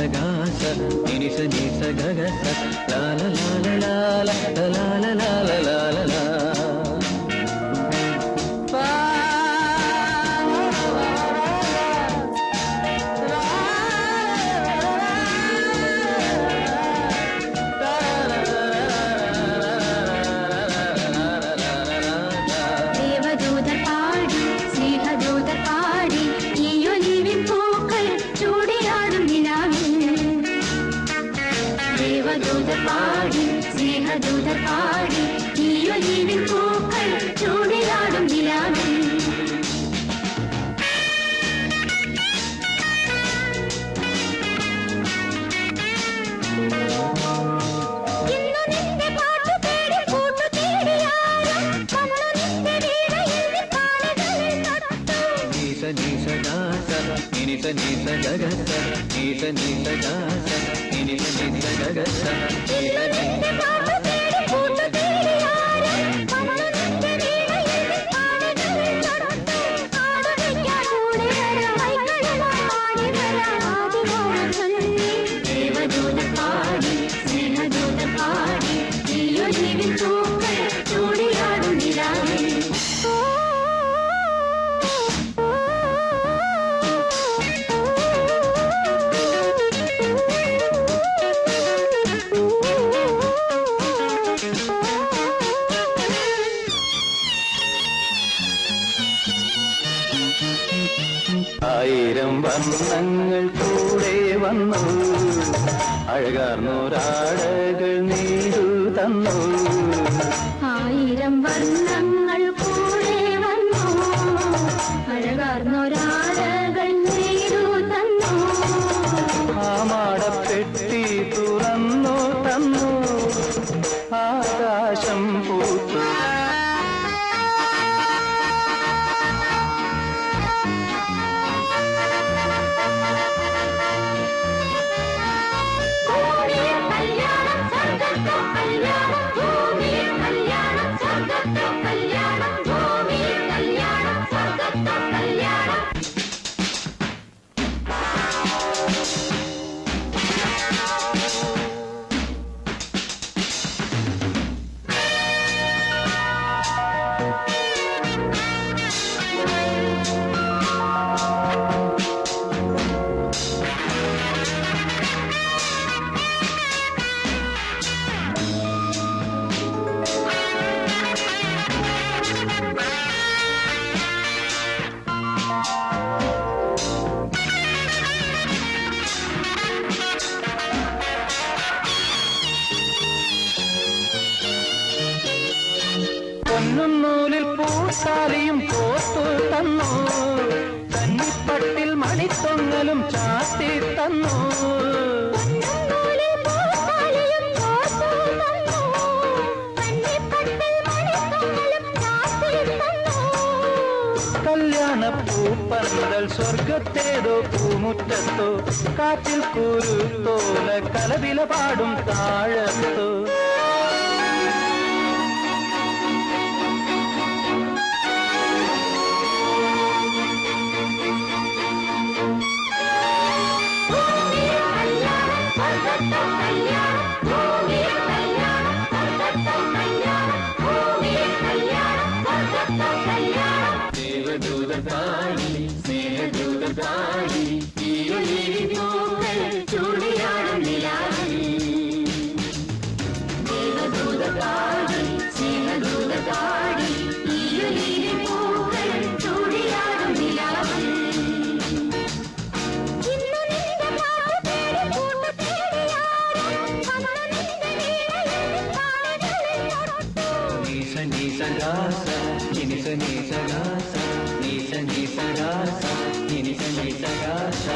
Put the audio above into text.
సగాస నినిస నిస గగస లాల లాల లాల లాల లాల లాల లా నినిస నిస గగస నిస నిస గాస నినిస నిస గగస ആയിരം വർണ്ണങ്ങൾ കൂടെ വന്നു അഴകാർന്നൊരാടകൾ നീടു തന്നു ആയിരം വർണ്ണങ്ങൾ കൂടെ വന്നു അഴകാർന്നൊരാടകൾ നീടു തന്നു ആ മാടപ്പെട്ടി തുറന്നു തന്നു ആകാശം പൂത്തു പൊന്നുന്നൂലിൽ പൂത്താലിയും കോർത്തു തന്നു കന്നിപ്പട്ടിൽ മണിത്തൊങ്ങലും ചാത്തി തന്നു കല്യാണ പൂപ്പന്തൽ സ്വർഗത്തേതോ പൂമുറ്റത്തോ കാറ്റിൽ കുരുത്തോല കലവില പാടും താഴത്തോ ദേവദൂതകാരി സ്നേഹദൂതകാരി ചൂടിയാടും നിലാവി ദേവദൂതകാരി സ്നേഹദൂതകാരി ചൂടിയാടും നിലാവി నిస నిస గాస నినిస నిస గాస నిస నిస గాస నినిస నిస గాస